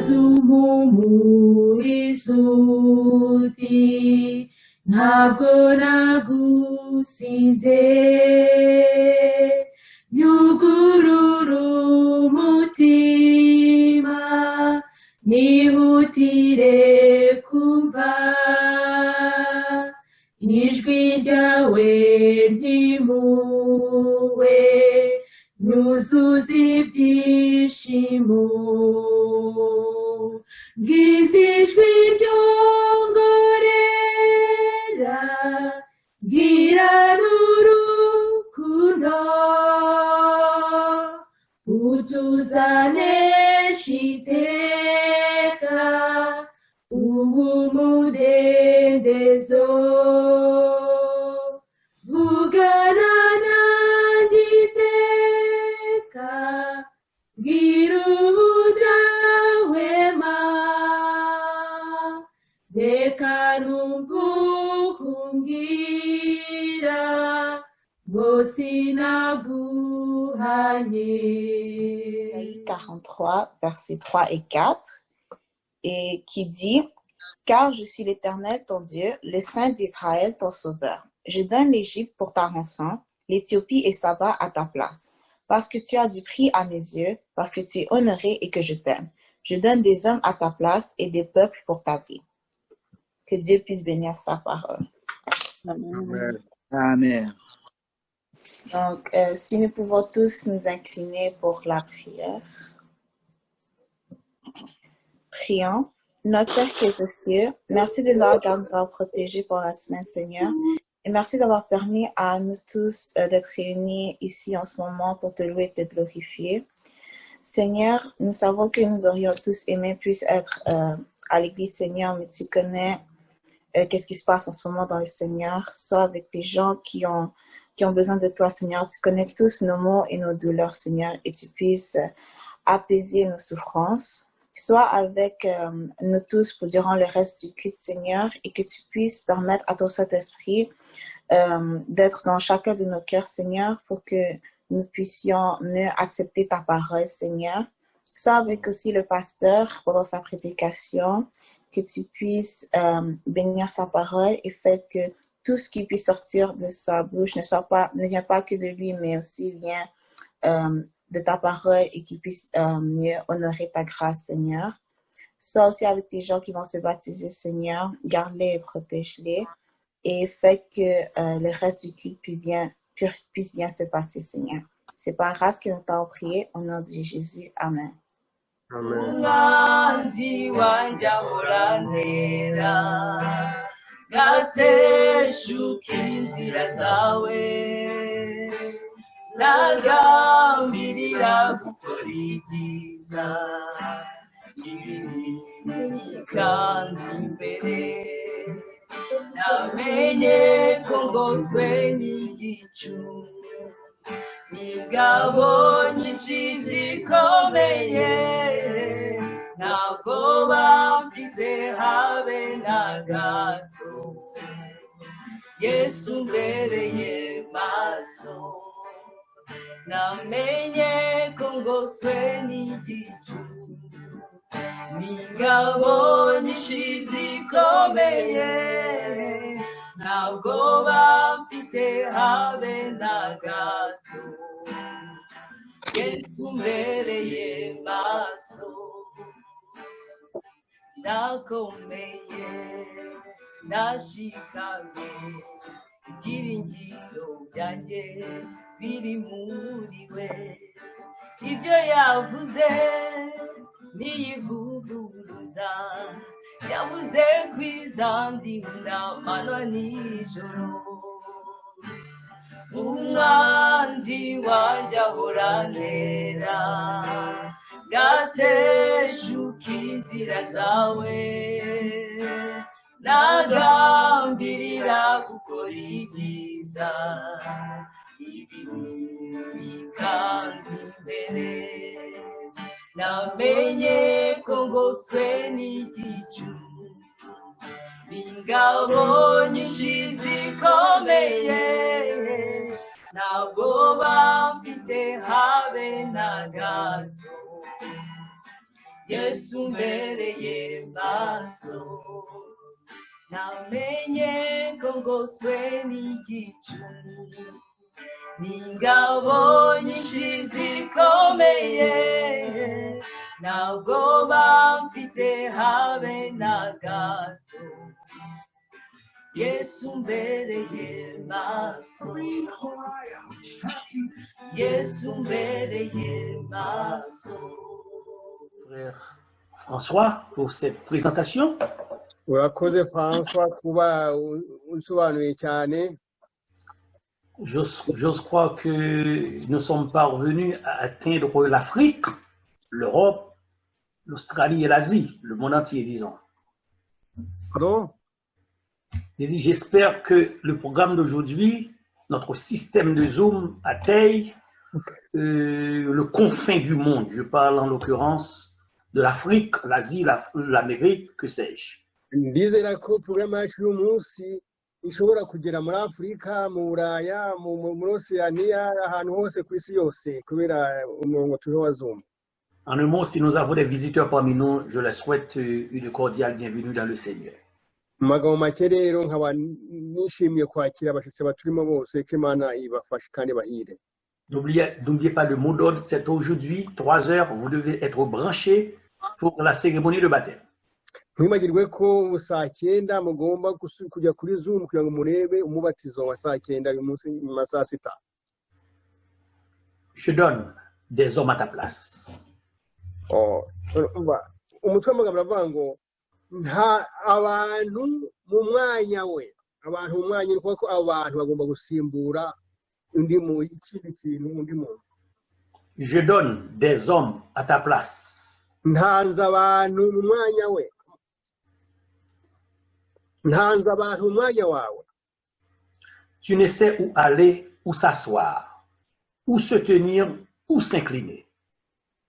azumuhumuriza uti ntabwo nagusize nyugurura umutima nihutire kumva ijwi ryawe ry'impuhwe nyuzuza ibyishimo bwiza ijwi ryongorera bwira n'urukundo utuzanesha iteka umudendezo vugana nanjye iteka bwira ubudahwema reka numva ukumbwira ngo sinaguhanye. 43, versets 3 et 4, et qui dit « Car je suis l'Éternel ton Dieu, le Saint d'Israël ton sauveur. Je donne l'Égypte pour ta rançon, l'Éthiopie et Saba à ta place. Parce que tu as du prix à mes yeux, parce que tu es honoré et que je t'aime. Je donne des hommes à ta place et des peuples pour ta vie. » Que Dieu puisse bénir sa parole. Amen. Amen. Donc, si nous pouvons tous nous incliner pour la prière. Prions. Notre Père qui es aux cieux, merci de nous avoir gardés, de nous avoir protégés pour la semaine, Seigneur. Et merci d'avoir permis à nous tous d'être réunis ici en ce moment pour te louer et te glorifier. Seigneur, nous savons que nous aurions tous aimé puisse être à l'église, Seigneur, mais tu connais qu'est-ce qui se passe en ce moment dans le Seigneur, soit avec les gens qui ont besoin de toi, Seigneur. Tu connais tous nos maux et nos douleurs, Seigneur, et tu puisses apaiser nos souffrances. Sois avec nous tous pour durant le reste du culte, Seigneur, et que tu puisses permettre à ton Saint-Esprit d'être dans chacun de nos cœurs, Seigneur, pour que nous puissions mieux accepter ta parole, Seigneur. Sois avec aussi le pasteur pendant sa prédication, que tu puisses bénir sa parole et faire que tout ce qui puisse sortir de sa bouche ne vient pas que de lui, mais aussi vient de ta parole et qu'il puisse mieux honorer ta grâce, Seigneur. Sois aussi avec les gens qui vont se baptiser, Seigneur. Garde-les et protège-les. Et fais que le reste du culte puisse bien se passer, Seigneur. C'est par grâce que nous t'avons prié. Au nom de Jésus. Amen. nagambirira gukora ibyiza ikanzu imbere namenye ko ngoswe n'igicu n'ingabo nyinshi zikomeye ntabwo bamfite habe na gato Yesu mbereye maso namenye ko ngoswe n'igicu n'ingabo nyinshi zikomeye ntabwo bamfite habe na gato Yesu mbereye maso ndakomeye ndashikamye ibyiringiro byanjye biri muri we ibyo yavuze niyivuguruza yavuze kwizandinda mano nijoro umwanzi wanjye ahorantera gateshuka inzira zawe nagambirira gukora ibyiza bikanzu imbere namenye ko ngoswe n'igicu n'ingabo nyinshi zikomeye ntabwo bamfite habe na gato Yesu mbereye maso namenye ko ngoswe n'igicu n'ingabo nyinshi zikomeye ntabwo bamfite habe na gato Yesu mbereye maso Yesu mbereye maso. Frère François, pour cette présentation. urakoze François kuba usobanuye cyane. J'ose croire que nous sommes parvenus à atteindre l'Afrique, l'Europe, l'Australie et l'Asie, le monde entier, disons. Pardon? J'espère que le programme d'aujourd'hui, notre système de Zoom atteigne le confin du monde. Je parle en l'occurrence de l'Afrique, l'Asie, l'Amérique, que sais-je. Ndizera ko porogaramu yacu y'uyu munsi ishobora kugera muri Afurika, mu Buraya, muri Oceania, ahantu hose ku isi yose kubera umurongo turiho wa Zoom. En un mot, si nous avons des visiteurs parmi nous, je leur souhaite une cordiale bienvenue dans le Seigneur. Mu magambo make rero nkaba nishimiye kwakira abashyitsi baturimo bose ko Imana ibafashe kandi bahire. N'oubliez pas le mot d'ordre, c'est aujourd'hui, 3 heures, vous devez être branchés pour la cérémonie de baptême. Ntimwibagirwe ko saa 9 mugomba kujya kuri Zoom kugira ngo murebe umubatizo wa saa 9 uyu munsi mu masaa 6. Je donne des hommes à ta place. Umutwe w'amagambo aravuga ngo nta abantu mu mwanya we, abantu mu mwanya ni kuko abantu bagomba gusimbura undi mu ikindi kintu undi muntu. Je donne des hommes à ta place. Ntanze abantu mu mwanya we, ntanze abantu mu mwanya wawe. Tu ne sais où aller, où s'asseoir, où se tenir, où s'incliner.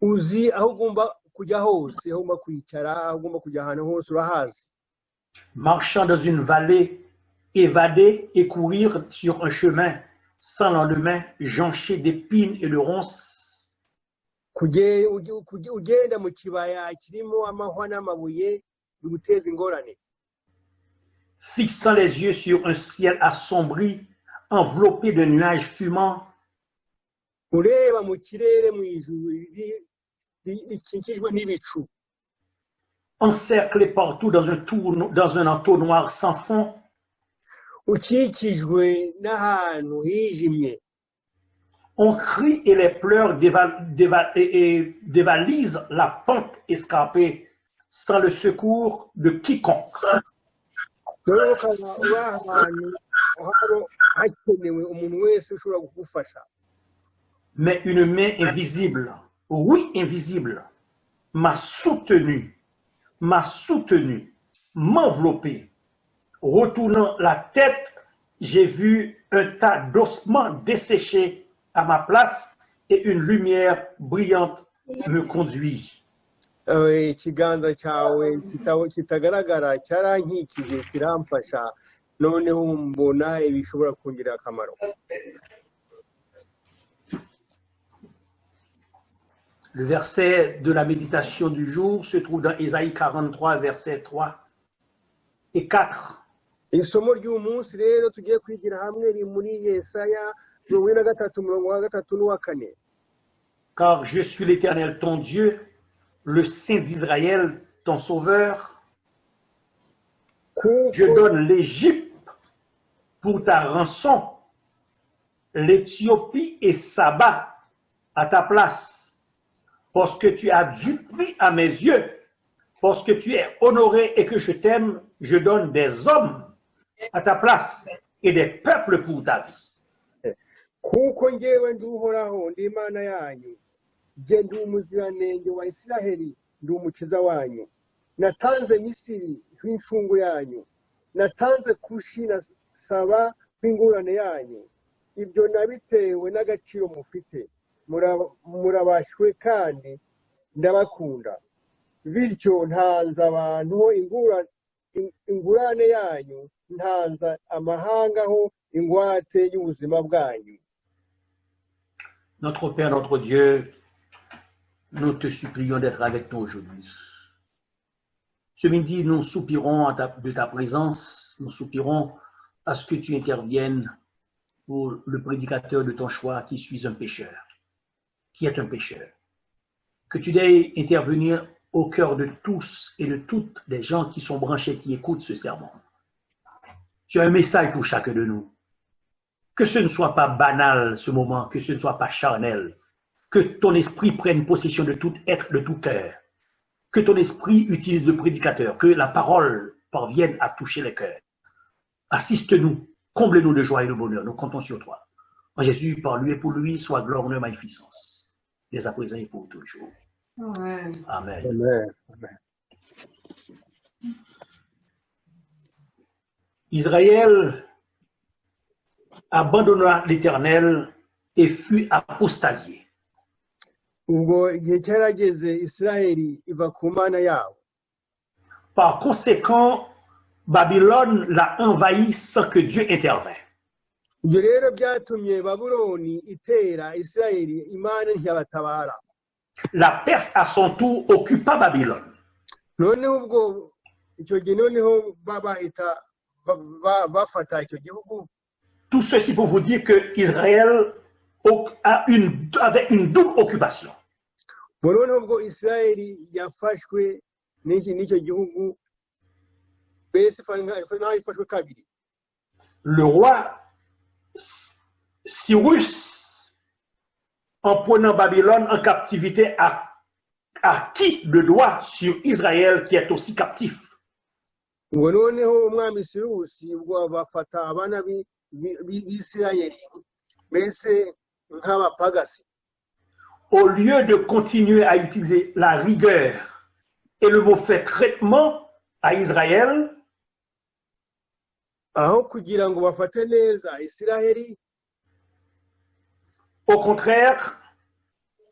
Uzi aho ugomba kujya hose, aho ugomba kwicara, aho ugomba kujya ahantu hose urahazi. Marchant dans une vallée, évader et courir sur un chemin sans lendemain, jonché d'épines et de ronces. Ugenda mu kibaya kirimo amahwa n'amabuye biguteza ingorane. Fixant les yeux sur un ciel assombri, enveloppé de nuages fumants. Ureba mu kirere mu ijuru rikikijwe n'ibicu. Encerclé partout dans un entonnoir sans fond. Ukikijwe n'ahantu hijimye. On crie et les pleurs dévalisent la pente escarpée sans le secours de quiconque. Mais une main invisible, oui invisible, m'a soutenu, m'enveloppé. Retournant la tête, j'ai vu un tas d'ossements desséchés à ma place et une lumière brillante me conduit. Ikiganza cyawe kitagaragara cyarankikije kiramfasha noneho mbona ibishobora kungirira akamaro. Le verset de la méditation du jour se trouve dans Ésaïe 43, versets 3 et 4. Isomo ry'uyu munsi rero tugiye kwigira hamwe riri muri Yesaya 43:3-4. Car je suis l'Éternel ton Dieu, le Saint d'Israël ton Sauveur. Je donne l'Égypte pour ta rançon, l'Éthiopie et Saba à ta place, parce que tu as du prix à mes yeux, parce que tu es honoré et que je t'aime, je donne des hommes à ta place et des peuples pour ta vie. Kuko ngewe ndi Uhoraho ndi Imana yanyu, je ndi umuziranenge wa Isiraheli, ndi umukiza wanyu. Natanze Misiri nk'incungu yanyu, natanze Kushi na Saba nk'ingurane yanyu. Ibyo nabitewe n'agaciro mufite, murabashywe kandi ndabakunda. Bityo ntanze abantu ingurane yanyu, ntanze amahanga ho ingwate y'ubuzima bwanyu. Notre Père, notre Dieu, nous te supplions d'être avec nous aujourd'hui. Ce midi, nous soupirons de ta présence, nous soupirons à ce que tu interviennes pour le prédicateur de ton choix qui suis un pécheur, qui est un pécheur. Que tu aies intervenir au cœur de tous et de toutes les gens qui sont branchés, qui écoutent ce sermon. Tu as un message pour chacun de nous. Que ce ne soit pas banal ce moment, que ce ne soit pas charnel, que ton esprit prenne possession de tout être, de tout cœur, que ton esprit utilise le prédicateur, que la parole parvienne à toucher les cœurs. Assiste-nous, comble-nous de joie et de bonheur, nous comptons sur toi. En Jésus, par lui et pour lui, soit gloire, honneur, magnificence, dès à présent et pour toujours. Amen. Amen. Amen. Amen. Israël abandonna l'Éternel et fut apostasié. Ubwo igihe cyarageze Isirayeli iva ku mana yabo. Par conséquent, Babylone l'a envahi sans que Dieu intervint. Ibyo rero byatumye Babuloni itera Isirayeli, Imana ntiyabatabara. La Perse, à son tour, occupa Babylone. Noneho ubwo icyo gihe noneho bahita bafata icyo gihugu. Tout ceci pour vous dire que Israël avait une double occupation. Noneho ubwo Isirayeli yafashwe n'icyo gihugu, mbese naho ifashwe kabiri. Le roi Cyrus, en prenant Babylone en captivité, a acquis le droit sur Israël qui est aussi captif. Ubwo noneho umwami Sirusi ubwo bafata abana b'Isirayeli mbese nk'abapagasi. Au lieu de continuer à utiliser la rigueur et le mauvais traitement à Israël, aho kugira ngo bafate neza Isirayeli, au contraire,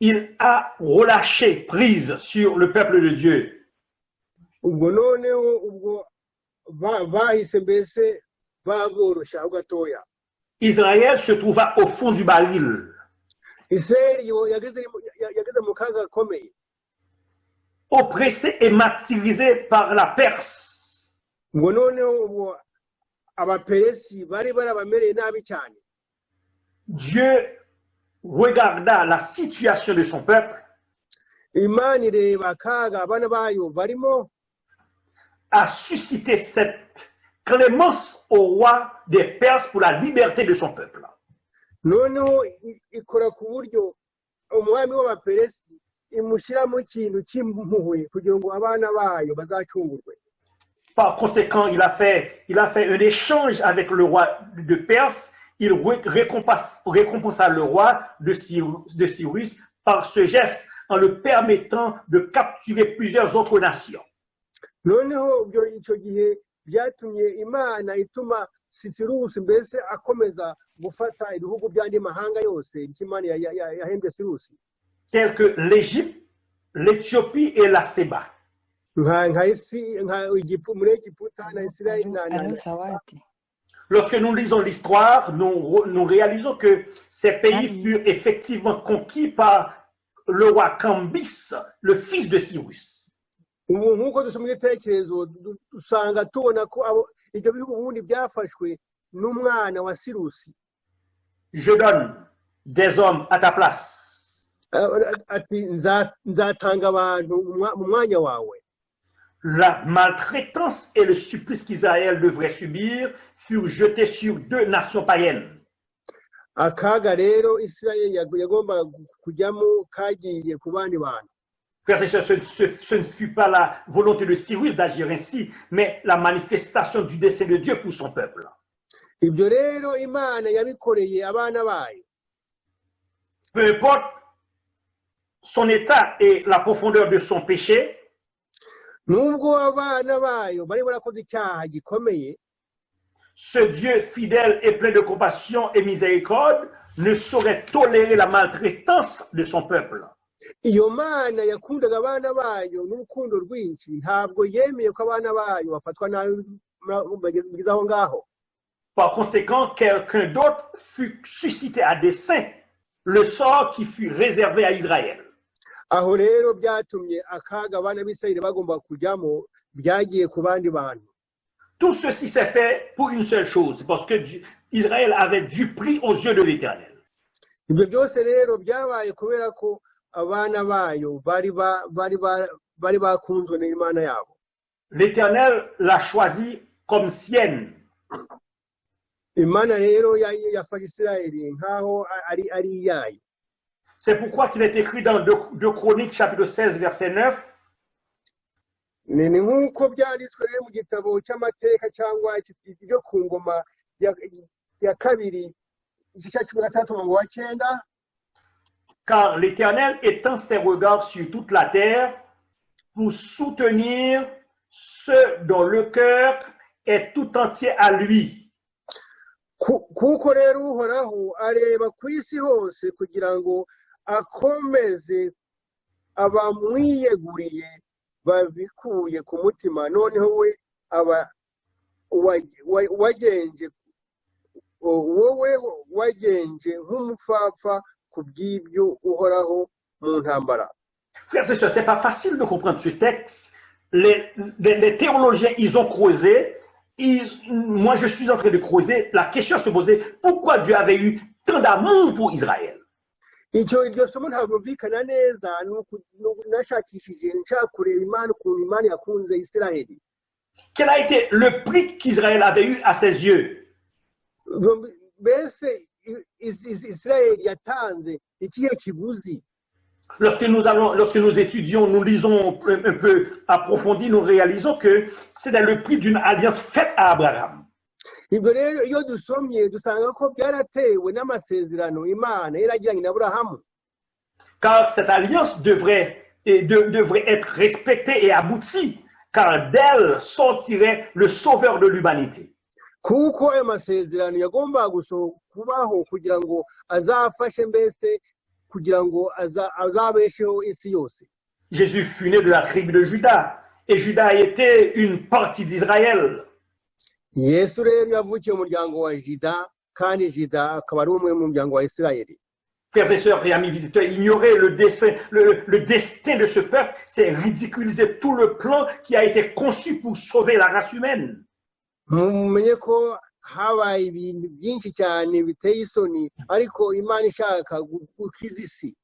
il a relâché prise sur le peuple de Dieu. ubwo noneho ubwo bahise mbese baboroshya ho gatoya. Israël se trouva au fond du baril, Isirayeli yageze mu kaga gakomeye, oppressé et martyrisé par la Perse. ubwo noneho ubwo abaperesi bari barabamereye nabi cyane. Dieu regarda la situation de son peuple, Imana ireba akaga abana bayo barimo, a suscité cette clémence au roi des Perses pour la liberté de son peuple. noneho ikora ku buryo umwami w'abaperesi imushyiramo ikintu cy'impuhwe kugira ngo abana bayo bazacungurwe. Par conséquent, il a fait un échange avec le roi de Perse. Il récompensa le roi de Cyrus par ce geste en le permettant de capturer plusieurs autres nations. Noneho icyo gihe byatumye Imana ituma Sirusi mbese akomeza gufata ibihugu by'andi mahanga yose Imana yahembye Sirusi, Tels que l'Égypte, l'Éthiopie et la Séba. muri Egiputa na Isirayeli Lorsque nous lisons l'histoire, nous réalisons que ces pays furent effectivement conquis par le roi Cambis, le fils de Cyrus. ubu nk'uko dusoma igitekerezo dusanga tubona ko ibyo bihugu ubundi byafashwe n'umwana wa Sirusi. Je donne des hommes à ta place. Ati nzatanga abantu mu mwanya wawe. La maltraitance et le supplice qu'Israël devrait subir furent jetés sur deux nations païennes. Akaga rero Isirayeli yagombaga kujyamo kagiye ku bandi bantu. Frères et sœurs, ce ne fut pas la volonté de Cyrus d'agir ainsi, mais la manifestation du dessein de Dieu pour son peuple. Ibyo rero Imana yabikoreye abana bayo. Peu importe son état et la profondeur de son péché, Nubwo abana bayo bari barakoze icyaha gikomeye, ce Dieu fidèle et plein de compassion et miséricorde ne saurait tolérer la maltraitance de son peuple. iyo Mana yakundaga abana bayo n'urukundo rwinshi, ntabwo yemeye ko abana bayo bafatwa nabi bageze aho ngaho. Par conséquent, quelqu'un d'autre fut suscité à dessein le sort qui fut réservé à Israël. aho rero byatumye akaga abana b'Isirayeli bagomba kujyamo byagiye ku bandi bantu. Tout ceci s'est fait pour une seule chose, parce que Israël avait du prix aux yeux de l'Éternel. Ibyo byose rero byabaye kubera ko abana bayo bari bakunzwe n'Imana yabo. L'Éternel l'a choisi comme sienne. Imana rero yafashe Isirayeli nkaho ari iyayo. C'est pourquoi qu'il est écrit dans 2 Chroniques chapitre 16 verset 9. Ni nk'uko byanditswe rero mu gitabo cy'amateka cyangwa ibyo ku ngoma ya kabiri igice cya 13:9. Car l'Éternel étend ses regards sur toute la terre pour soutenir ceux dont le cœur est tout entier à lui. Kuko rero Uhoraho areba ku isi hose kugira ngo akomeze abamwiyeguriye babikuye ku mutima, noneho we wagenje nk'umupfapfa ku bw'ibyo Uhoraho mu ntambara. Frères et sœurs, c'est pas facile de comprendre ce texte. Les théologiens, ils ont creusé. Moi, je suis en train de creuser. La question à se poser, pourquoi Dieu avait eu tant d'amour pour Israël? Iryo somo ntabwo byumvikana neza, nashakishije nshaka kureba Imana ukuntu Imana yakunze Isirayeli. Quel a été le prix qu'Israël avait eu à ses yeux? Mbese Isirayeli yatanze ikihe kiguzi? Lorsque nous étudions, nous lisons un peu approfondi, nous réalisons que c'est le prix d'une alliance faite à Abraham. Ibyo rero iyo dusomye dusanga ko byaratewe n'amasezerano Imana yaragiranye na Aburahamu. Car cette alliance devrait être respectée et aboutie, car d'elle sortirait le sauveur de l'humanité. Kuko ayo masezerano yagombaga kubaho kugira ngo azafashe mbese kugira ngo azabesheho isi yose. Jésus fut né de la tribu de Juda, et Juda était une partie d'Israël. Yesu rero yavukiye mu muryango wa Juda, kandi Juda akaba ari umwe mu muryango wa Isirayeli. Frères et sœurs et amis visiteurs, ignorer le destin de ce peuple, c'est ridiculiser tout le plan qui a été conçu pour sauver la race humaine. Mumenye ko habaye ibintu byinshi cyane biteye isoni, ariko Imana ishaka gukiza isi.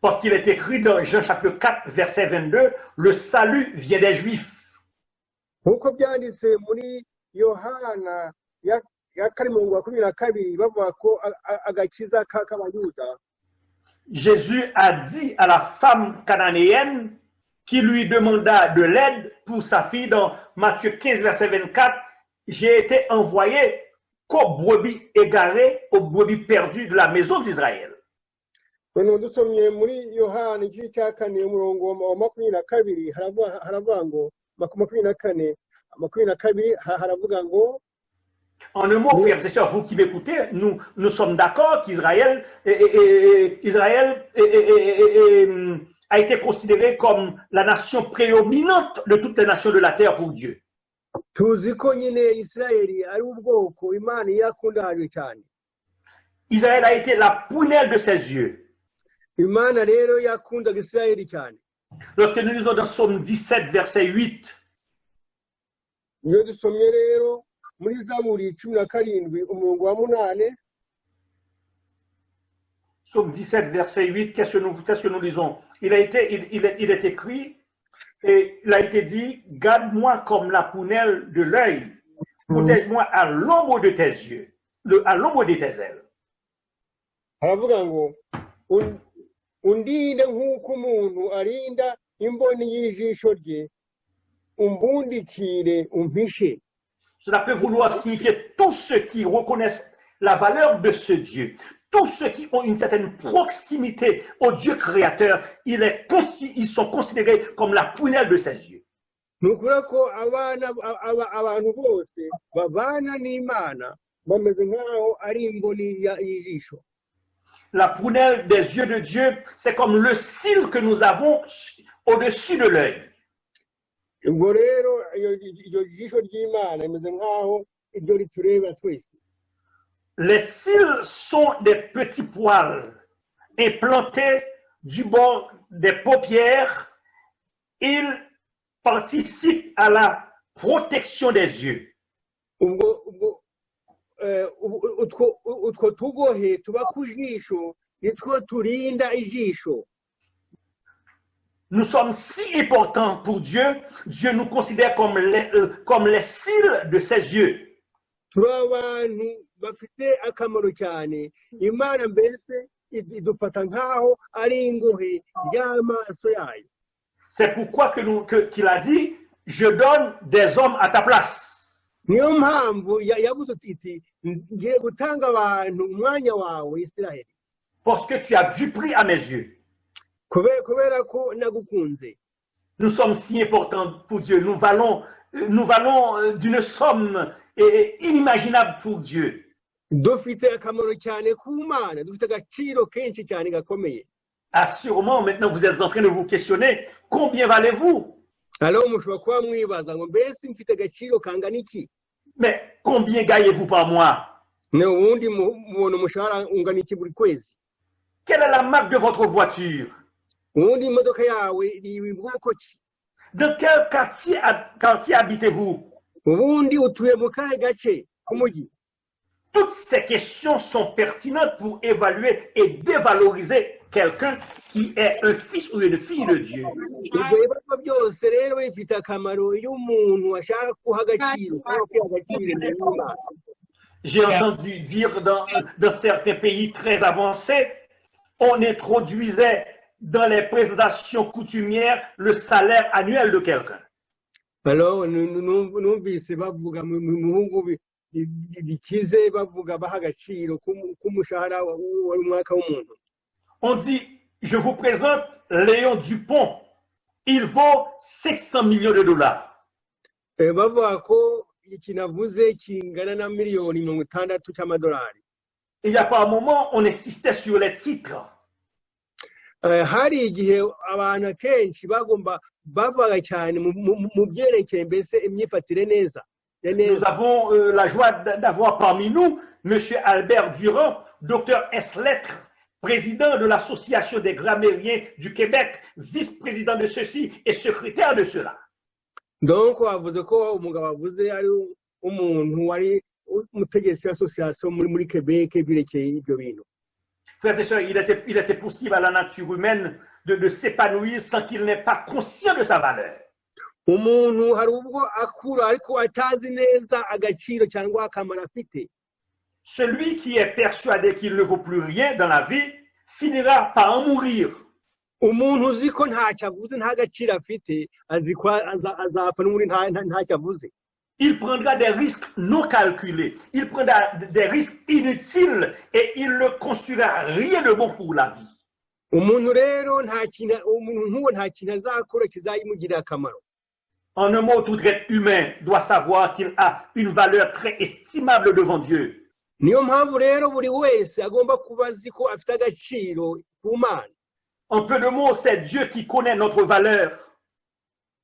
Parce qu'il est écrit dans Jean chapitre 4 verset 22, le salut vient des Juifs. Nkuko byanditse muri Yohana ya 22 bavuga ko agakiza k'abayuda. Jésus a dit à la femme cananéenne qui lui demanda de l'aide pour sa fille dans Matthieu 15 verset 24, j'ai été envoyé qu'aux brebis égarées, aux brebis perdues de la maison d'Israël. Noneho dusomye muri Yohana igice cya 4 umurongo wa 22 haravuga ngo 22 haravuga ngo. En un mot, frères et sœurs, vous qui m'écoutez, nous sommes d'accord qu'Israël a été considéré comme la nation prédominante de toutes les nations de la terre pour Dieu. Tuzi ko nyine Isirayeli ari ubwoko Imana yakundaje cyane. Israël a été la prunelle de ses yeux. Imana rero yakundaga Isirayeli cyane. Lorsque nous lisons dans Psaume 17 verset 8, iyo dusomye rero muri Zaburi 17 umurongo wa 8. Psaume 17 verset 8, qu'est-ce que nous lisons? Il est écrit et il a été dit, garde-moi comme la prunelle de l'œil, protège-moi à l'ombre de tes yeux, à l'ombre de tes ailes. Haravuga ngo undinde nk'uko umuntu arinda imboni y'ijisho rye, umbundikire umpishe. Cela peut vouloir signifier tous ceux qui reconnaissent la valeur de ce Dieu, tous ceux qui ont une certaine proximité au Dieu créateur, ils sont considérés comme la prunelle de ses yeux. Nukura ko abantu bose babana n'Imana bameze nkaho ari imboni y'ijisho. La prunelle des yeux de Dieu, c'est comme le cil que nous avons au-dessus de l'œil. Ubwo rero iyo jisho ry'Imana imeze nkaho ibyo ritureba twese. Les cils sont des petits poils implantés du bord des paupières, il participe à la protection des yeux. utwo tugohe tuba ku jisho nitwo turinda ijisho. Nous sommes si importants pour Dieu, Dieu nous considère comme les cils de ses yeux. Turi abantu bafite akamaro cyane, Imana mbese idufata nkaho ari ingohe y'amaso yayo. C'est pourquoi qu'il a dit, je donne des hommes à ta place. Niyo mpamvu yavuze iti ngiye gutanga abantu umwanya wawe Israeli. Parce que tu as du prix à mes yeux. Kubera ko nagukunze. Nous sommes si importants pour Dieu. Nous valons d'une somme inimaginable pour Dieu. Dufite akamaro cyane ku Mana, dufite agaciro kenshi cyane gakomeye. Assurément, maintenant vous êtes en train de vous questionner, combien valez-vous? Alors mushobora kuba mwibaza ngo mbese mfite agaciro kangana iki? Mais combien gagnez-vous par mois? Ne ubundi mubona umushahara ungana iki buri kwezi? Quelle est la marque de votre voiture? Ubundi imodoka yawe iri bwoko ki? Dans quel quartier habitez-vous? Ubundi utuye mu kahe gace k'umujyi? Toutes ces questions sont pertinentes pour évaluer et dévaloriser quelqu'un qui est un fils ou une fille de Dieu. Ibyo bibazo byose rero bifite akamaro iyo umuntu ashaka kuha agaciro cyangwa kwiha agaciro n'Imana. J'ai entendu dire dans certains pays très avancés, on introduisait dans les présentations coutumières le salaire annuel de quelqu'un. Alors numvise bavuga mu bihugu bikize bavuga baha agaciro k'umushahara w'umwaka w'umuntu. On dit, je vous présente Léon Dupont, il vaut 500 millions de dollars. Bavuga ko ikintu avuze kingana na miliyoni 60 cy'amadolari. Il y a pas un moment, on insistait sur les titres. Hari igihe abantu kenshi bagomba bavuga cyane mu byerekeye mbese imyifatire neza. Nous avons la joie d'avoir parmi nous M. Albert Durand, docteur ès-lettres, président de l'Association des grammairiens du Québec, vice-président de ceci et secrétaire de cela. Donc, wavuze ko umugabo avuze ari umuntu wari umutegetsi w'association muri Québec birekeye ibyo bintu. Frères et sœurs, il était possible à la nature humaine de s'épanouir sans qu'il n'ait pas conscient de sa valeur. Umuntu hari ubwo akura ariko atazi neza agaciro cyangwa akamaro afite. Celui qui est persuadé qu'il ne vaut plus rien dans la vie finira par en mourir. Umuntu uzi ko ntacyo avuze nta gaciro afite azi ko azapfa n'ubundi ntacyo avuze. Il prendra des risques non calculés, il prendra des risques inutiles et il ne construira rien de bon pour la vie. Umuntu rero umuntu nk'uwo nta kintu azakora kizayimugirira akamaro. En un mot, tout être humain doit savoir qu'il a une valeur très estimable devant Dieu. Niyo mpamvu rero buri wese agomba kuba azi ko afite agaciro ku Mana. En peu de mots, c'est Dieu qui connaît notre valeur.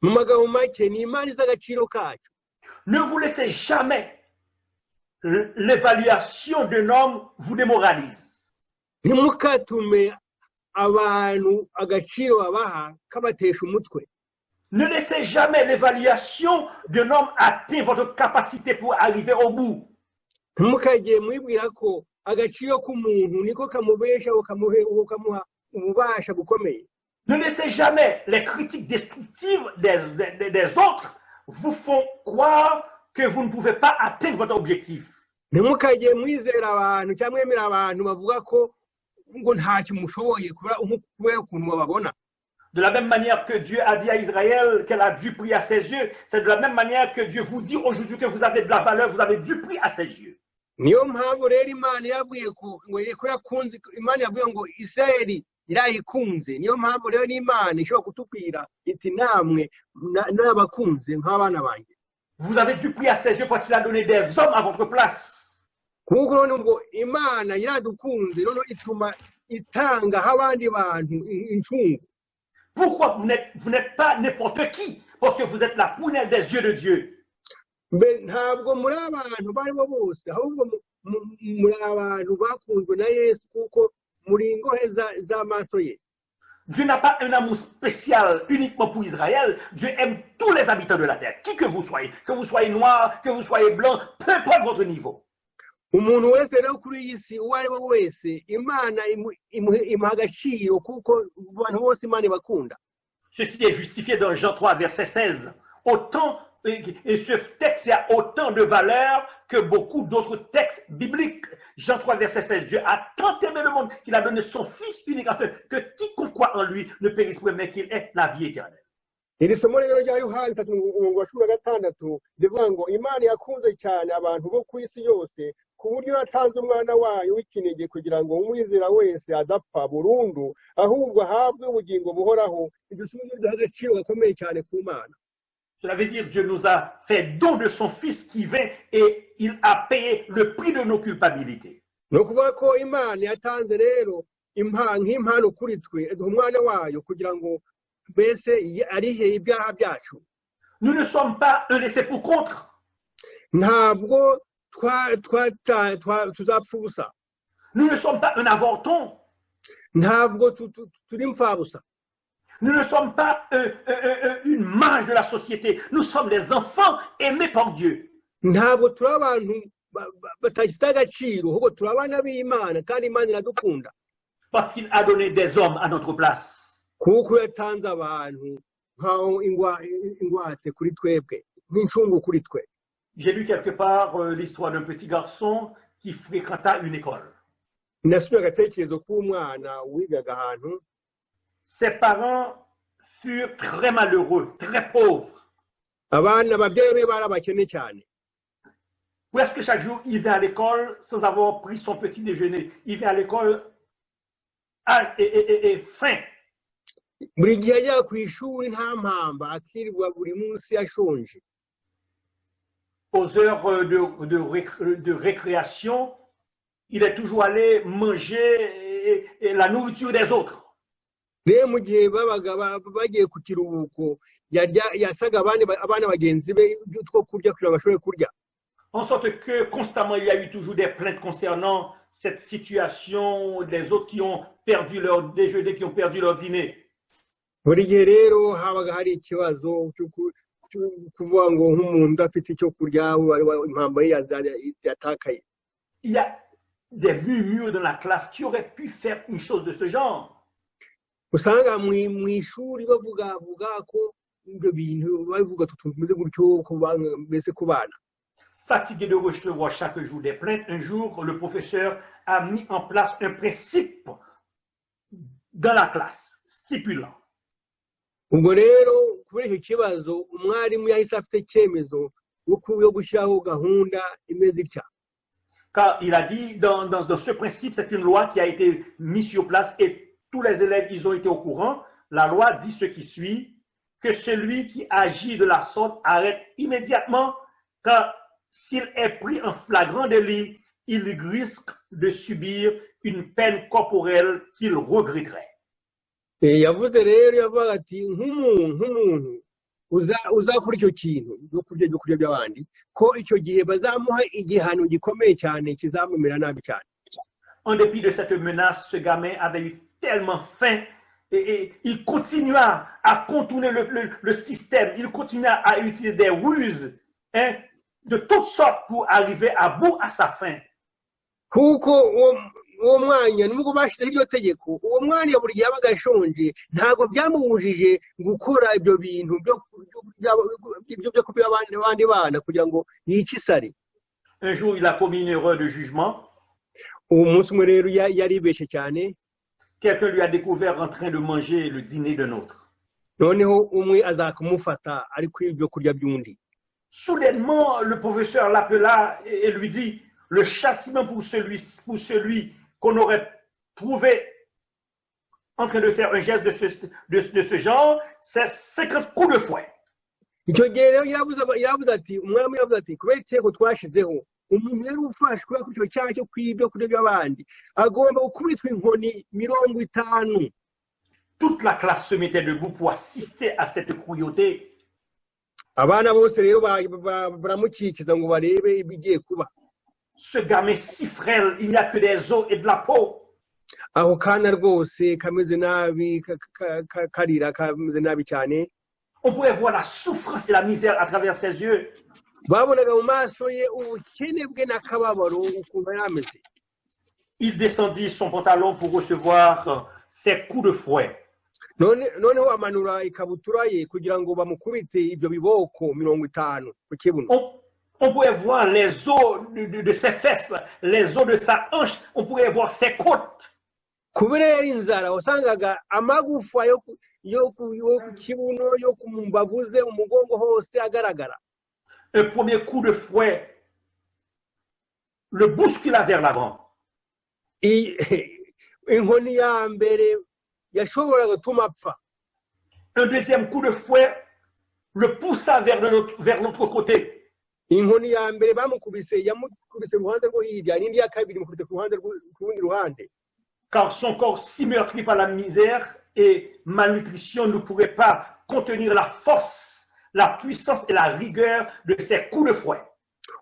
Mu magambo make ni Imana izi agaciro kacu. Ne vous laissez jamais l'évaluation d'un homme vous démoralise. Ntimukatume abantu agaciro babaha kabatesha umutwe. Ne laissez jamais l'évaluation d'un homme atteindre votre capacité pour arriver au bout. Ntimukagiye mwibwira ko agaciro k'umuntu niko kamubeshaho kamuha ububasha bukomeye. Ne laissez jamais les critiques destructives des autres vous font croire que vous ne pouvez pas atteindre votre objectif. Ntimukagiye mwizera abantu cyangwa mwemera abantu bavuga ko ngo ntacyo mushoboye kubera ukuntu bababona. De la même manière que Dieu a dit à Israël qu'elle a du prix à ses yeux, c'est de la même manière que Dieu vous dit aujourd'hui que vous avez de la valeur, vous avez du prix à ses yeux. Niyo mpamvu rero Imana yavuye ko yakunze, Imana yavuye ngo Israeli irayikunze. Niyo mpamvu rero n'Imana ishobora kutubwira iti namwe n'abakunze nk'abana banjye. Vous avez du prix à ses yeux parce qu'il a donné des hommes à votre place. Kuko rero ngo Imana iradukunze rero ituma itanga abandi bantu incungu. Pourquoi vous n'êtes pas n'importe qui? Parce que vous êtes la prunelle des yeux de Dieu. Ntabwo muri abantu barimo bose, ahubwo muri abantu bakunzwe na Yesu kuko muri ingohe z'amaso ye. Dieu n'a pas un amour spécial uniquement pour Israël. Dieu aime tous les habitants de la terre, qui que vous soyez noir, que vous soyez blanc, peu importe votre niveau. umuntu wese rero kuri iyi si uwo ari we wese imana imuha agaciro kuko abantu bose imana ibakunda. Ceci est justifié dans Jean 3, verset 16. Autant, et ce texte a autant de valeur que beaucoup d'autres textes bibliques. Jean 3, verset 16. Dieu a tant aimé le monde qu'il a donné son Fils unique afin que quiconque croit en lui ne périsse point, mais qu'il ait la vie éternelle. Iri somo rero rya Yohana 3:16 rivuga ngo Imana yakunze cyane abantu bo ku isi yose ku buryo yatanze umwana wayo w'ikinege kugira ngo umwizera wese adapfa burundu ahubwo ahabwe ubugingo buhoraho. Iryo somo ryo agaciro gakomeye cyane ku Mana. Cela veut dire Dieu nous a fait don de son Fils qui vint et il a payé le prix de nos culpabilités. No kuvuga ko Imana yatanze rero nk'impano kuri twe umwana wayo kugira ngo mbese arihe ibyaha byacu. Nous ne sommes pas un laissé-pour-compte. Ntabwo tuzapfa ubusa. Nous ne sommes pas un avorton. Ntabwo turi impfabusa. Nous ne sommes pas une marge de la société. Nous sommes des enfants aimés par Dieu. Ntabwo turi abantu batagifite agaciro ahubwo turi abana b'Imana kandi Imana iradukunda. Parce qu'il a donné des hommes à notre place. Kuko yatanze abantu nkaho ingwate kuri twebwe nk'incungu kuri twe. J'ai lu quelque part l'histoire d'un petit garçon qui fréquenta une école. Nasubiye agatekerezo k'umwana wigaga ahantu. Ses parents furent très malheureux, très pauvres. Ababyeyi be bari abakene cyane. Presque chaque jour, il va à l'école sans avoir pris son petit déjeuner. Il va à l'école et faim. Buri gihe ajya ku ishuri nta mpamba akirirwa buri munsi yashonje. Aux heures de récréation, il est toujours allé manger la nourriture des autres. Rero mu gihe babaga bagiye ku kiruhuko yasaga abana bagenzi be utwo kurya kugira ngo bashobore kurya. En sorte que constamment il y a eu toujours des plaintes concernant cette situation des autres qui ont perdu leur déjeuner, qui ont perdu leur dîner. Buri gihe rero habaga hari ikibazo cyo kuvuga ngo nk'umuntu udafite icyo kurya impamba ye yatakaye. Il y a des murmures dans la classe qui auraient pu faire une chose de ce genre. Usanga mu ishuri bavuga ko ibyo bintu bavuga tumeze gutyo mbese ku bana. Fatigué de recevoir chaque jour des plaintes, un jour, le professeur a mis en place un principe dans la classe, stipulant. Ubwo rero kuri iki kibazo umwarimu yahise afite icyemezo yo gushyiraho gahunda imeze itya. Car il a dit, dans ce principe, c'est une loi qui a été mise sur place et tous les élèves, ils ont été au courant. La loi dit ce qui suit, que celui qui agit de la sorte arrête immédiatement, car s'il est pris en flagrant délit, il risque de subir une peine corporelle qu'il regretterait. Yavuze rero yavuga ati nk'umuntu uzakora icyo kintu byo kurya by'abandi ko icyo gihe bazamuha igihano gikomeye cyane kizamumera nabi cyane. En dépit de cette menace, ce gamin avait eu tellement faim et il continua à contourner le système, il continua à utiliser des ruses de toutes sortes pour arriver à bout à sa faim. Kuko uwo mwanya nubwo bashyizeho iryo tegeko uwo mwanya buri gihe yabaga ashonje ntabwo byamubujije gukora ibyo bintu byo kubira abandi bana kugira ngo yice isari. Un jour, il a commis une erreur de jugement. Uwo munsi umwe rero yaribeshye cyane. Quelqu'un lui a découvert en train de manger le dîner d'un autre. Noneho umwe azakumufata ari kuri ibyo kurya by'undi. Soudainement, le professeur l'appela et lui dit, le châtiment pour celui qu'on aurait trouvé en train de faire un geste de ce genre, c'est 50 coups de fouet. Icyo gihe rero yavuze ati umwami yavuze ati kubera iteko twashyizeho umuntu rero ufashe kubera icyo cyaha cyo kwibyo kurya by'abandi agomba gukubitwa inkoni 50. Toute la classe se mettait debout pour assister à cette cruauté. Abana bose rero baramukikiza ngo barebe ibigiye kuba. Ce gamin si frêle, il n'y a que des os et de la peau. aho kana rwose kameze nabi karira kameze nabi cyane. On pouvait voir la souffrance et la misère à travers ses yeux. Babonaga mu maso ye ubukene bwe n'akababaro ukuntu yari ameze. Il descendit son pantalon pour recevoir ses coups de fouet. Noneho amanura ikabutura ye kugira ngo bamukubite ibyo biboko 50 ku kibuno. On pouvait voir les os de ses fesses, les os de sa hanche, on pouvait voir ses côtes. Kubera inzara wasangaga amagufa yo ku kibuno yo ku mbavu ze umugongo hose agaragara. Un premier coup de fouet le bouscula vers l'avant. Inkoni ya mbere yashoboraga gutuma apfa. Un deuxième coup de fouet le poussa vers l'autre côté. Inkoni ya mbere bamukubise yamukubise ruhande rwo hirya n'indi ya kabiri mukubise ku rundi ruhande. Car son corps si meurtri par la misère et malnutrition ne pourrait pas contenir la force, la puissance et la rigueur de ces coups de fouet.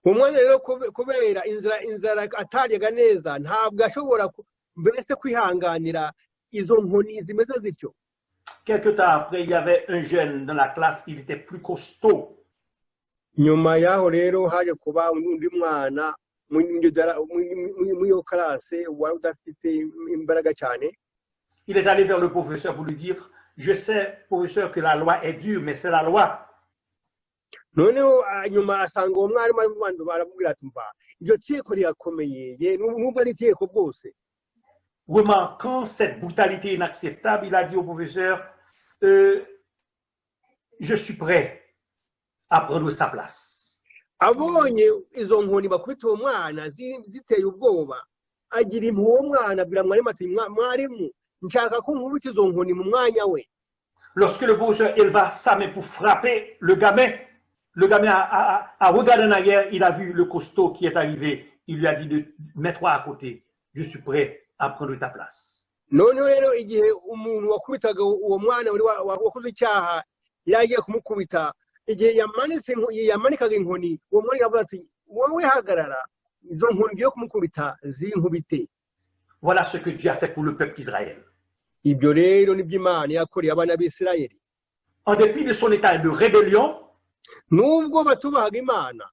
Umwana rero kubera inzara ataryaga neza ntabwo ashobora mbese kwihanganira izo nkoni zimeze zityo. Quelque temps après, il y avait un jeune dans la classe, il était plus costaud. Nyuma yaho rero haje kuba undi mwana muri yo classe wari udafite imbaraga cyane. Il est allé vers le professeur pour lui dire, je sais, professeur, que la loi est dure, mais c'est la loi. Noneho nyuma asanga uwo mwarimu baramubwira ati mva iryo teko rirakomeye nubwo ari teko bwose. Remarquant cette brutalité inacceptable, il a dit au professeur, je suis prêt à prendre sa place. Abonye izo nkoni bakubita uwo mwana ziteye ubwoba agira impuhwe uwo mwana abwira mwarimu ati mwarimu nshaka ko nkubita izo nkoni mu mwanya we. Lorsque le professeur éleva sa main pour frapper le gamin a regardé en arrière, il a vu le costaud qui est arrivé. Il lui a dit, mets-toi à côté, je suis prêt à prendre ta place. Noneho rero igihe umuntu wakubitaga uwo mwana wakoze icyaha yagiye kumukubita, igihe yamanikaga inkoni uwo mwana yavuze ati wowe hagarara izo nkoni ngiye kumukubita zinkubite. Voilà ce que Dieu a fait pour le peuple d'Israël. Ibyo rero nibyo Imana yakoreye abana b'Isirayeli. En dépit de son état de rébellion, nubwo batubahaga Imana,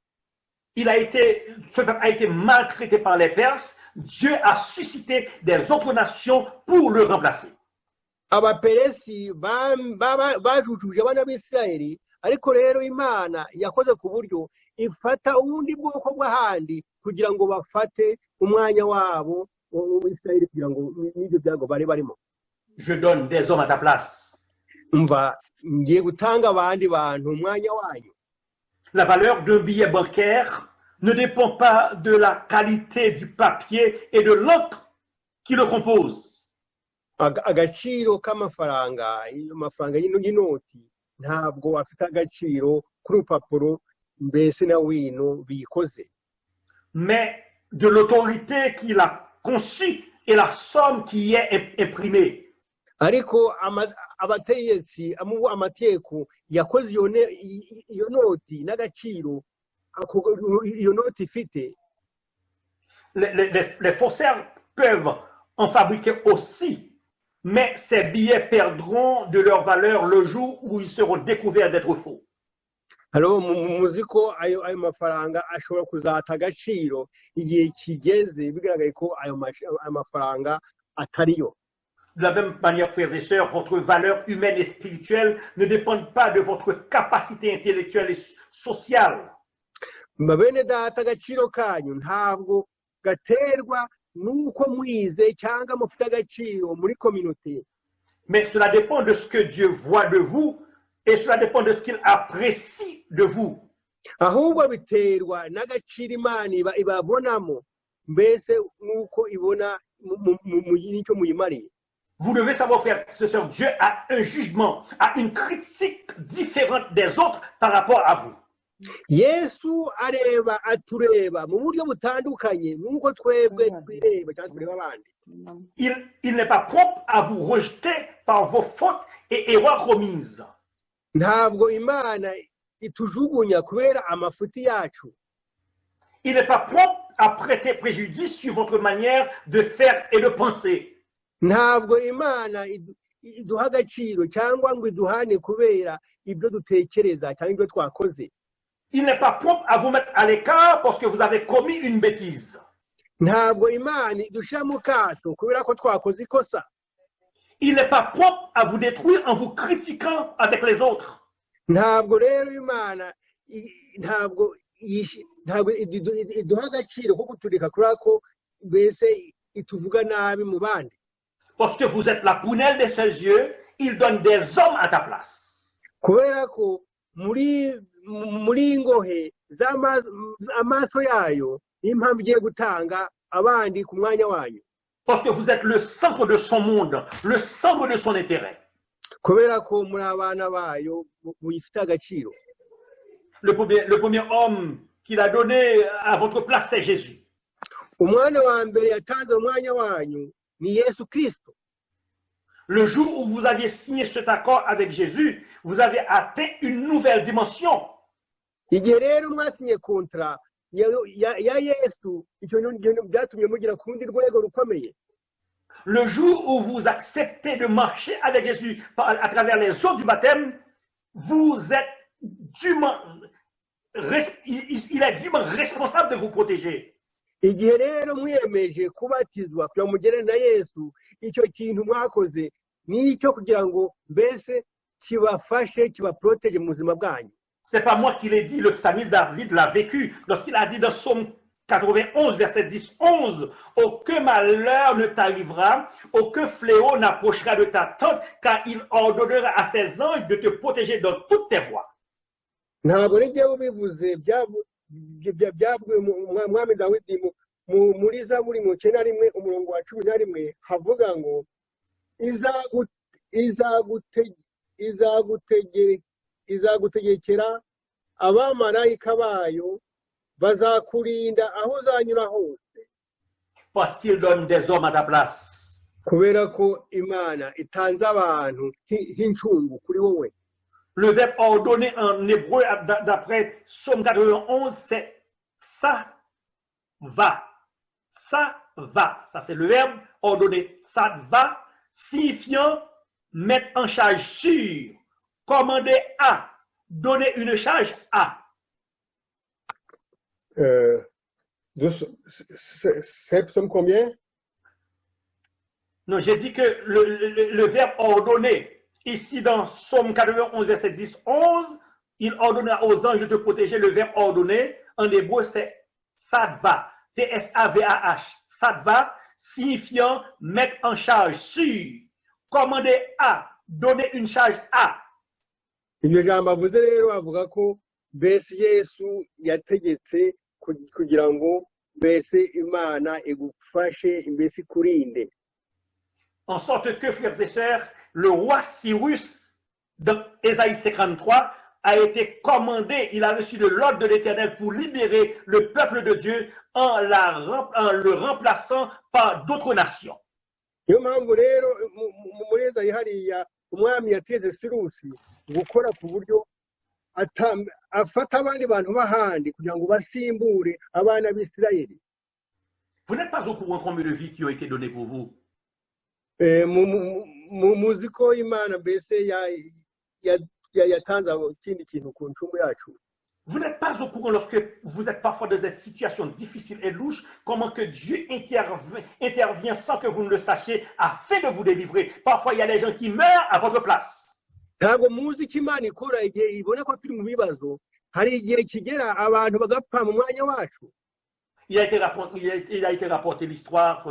ce peuple a été maltraité par les Perses. Dieu a suscité des autres nations pour le remplacer. Abaperesi bajujuje abana b'Isirayeli, ariko rero Imana yakoze ku buryo ifata ubundi bwoko bw'ahandi kugira ngo bafate umwanya wabo mu Isirayeli kugira ngo n'ibyo byago bari barimo. Je donne des hommes à ta place. Mva ngiye gutanga abandi bantu umwanya wanyu. La valeur d'un billet bancaire ne dépend pas de la qualité du papier et de l'encre qui le compose. Agaciro k'amafaranga, amafaranga y'inoti ntabwo afite agaciro k'urupapuro mbese na wino bikoze. Mais de l'autorité qui l'a conçu et la somme qui y est imprimée. Ariko abategetsi amategeko yakoze iyo noti n'agaciro iyo noti ifite. Les faussaires peuvent en fabriquer aussi, mais ces billets perdront de leur valeur le jour où ils seront découverts d'être faux. Alors muzi ko ayo mafaranga ashobora kuzata agaciro igihe kigeze bigaragaye ko ayo mafaranga atariyo. De la même manière, frères et sœurs, votre valeur humaine et spirituelle ne dépendent pas de votre capacité intellectuelle et sociale. Bene data agaciro kanyu ntabwo gaterwa nuko mwize cyangwa mufite agaciro muri communauté. Mais cela dépend de ce que Dieu voit de vous et cela dépend de ce qu'il apprécie de vous. Ahubwo biterwa n'agaciro Imana ibabonamo mbese nuko ibona nicyo muyimariye. Vous devez savoir, frères et sœurs, Dieu a un jugement, a une critique différente des autres par rapport à vous. Yesu areba atureba mu buryo butandukanye nuko twebwe twireba cyangwa tureba abandi. Il n'est pas propre à vous rejeter par vos fautes et erreurs commises. Ntabwo Imana itujugunya kubera amafuti yacu. Il n'est pas propre à prêter préjudice sur votre manière de faire et de penser. ntabwo imana iduha agaciro cyangwa ngo iduhane kubera ibyo dutekereza cyangwa ibyo twakoze. Il n'est pas propre à vous mettre à l'écart parce que vous avez commis une bêtise. ntabwo imana idushyira mu kato kubera ko twakoze ikosa. Il n'est pas propre à vous détruire en vous critiquant avec les autres. ntabwo rero imana ntabwo iduha agaciro ko kutureka kubera ko mbese ituvuga nabi mu bandi. Parce que vous êtes la prunelle de ses yeux, il donne des hommes à ta place. kubera ko muri ngohe amaso yayo niyo mpamvu igiye gutanga abandi ku mwanya wanyu. Parce que vous êtes le centre de son monde, le centre de son intérêt. kubera ko muri abana bayo muyifite agaciro. Le premier homme qu'il a donné à votre place, c'est Jésus. umwana wa mbere yatanze umwanya wanyu ni Yesu Kristo. Le jour où vous aviez signé cet accord avec Jésus, vous avez atteint une nouvelle dimension. igihe rero mwasinye kontra ya Yesu, icyo byatumye mugira ku rundi rwego rukomeye. Le jour où vous acceptez de marcher avec Jésus à travers les eaux du baptême, vous êtes dûment, il est dûment responsable de vous protéger. igihe rero mwiyemeje kubatizwa kugira ngo mugere na Yesu, icyo kintu mwakoze ni icyo kugira ngo mbese kibafashe kibaproteje mu buzima bwanyu. C'est pas moi qui l'ai dit, le psalmiste David l'a vécu lorsqu'il a dit dans Psaume 91, verset 10-11, aucun malheur ne t'arrivera, aucun fléau n'approchera de ta tente, car il ordonnera à ses anges de te protéger dans toutes tes voies. ntabwo nijye ubivuze byabwiwe umwami Dawidi muri Zaburi mu 9 umurongo wa 11 havuga ngo izagutegekera abamarayika bayo bazakurinda aho uzanyura hose. Parce qu'il donne des hommes à ta place. kubera ko imana itanze abantu nk'incungu kuri wowe. Le verbe ordonné en hébreu d'après Psaume 91, c'est ça va. Ça va. Ça, c'est le verbe ordonné. Ça va, signifiant mettre en charge sur, commander à, donner une charge à. C'est Psaume combien? Non, j'ai dit que le verbe ordonné, ici dans Psaume 91, verset 10-11, il ordonna aux anges de te protéger. Le verbe ordonné, en hébreu, c'est sadva, T-S-A-V-A-H, sadva, signifiant mettre en charge sur, commander à, donner une charge à. iryo jambo avuze rero avuga ko mbese Yesu yategetse kugira ngo mbese Imana igufashe mbese ikurinde. En sorte que, frères et sœurs, le roi Cyrus, dans Ésaïe 53, a été commandé, il a reçu de l'ordre de l'Éternel pour libérer le peuple de Dieu en le remplaçant par d'autres nations. niyo mpamvu rero muri Ezayi hariya umwami yateze Sirusi gukora ku buryo afata abandi bantu b'ahandi kugira ngo basimbure abana b'Isirayeli. Vous n'êtes pas au courant combien de vies qui ont été données pour vous. muzi ko Imana mbese yatanze ikindi kintu ku ncungu yacu. Vous n'êtes pas au courant lorsque vous êtes parfois dans des situations difficiles et louches, comment que Dieu intervient sans que vous ne le sachiez afin de vous délivrer. Parfois, il y a des gens qui meurent à votre place. ntabwo muzi ko Imana ikora igihe ibona ko turi mu bibazo, hari igihe kigera abantu bagapfa mu mwanya wacu. Il a été rapporté l'histoire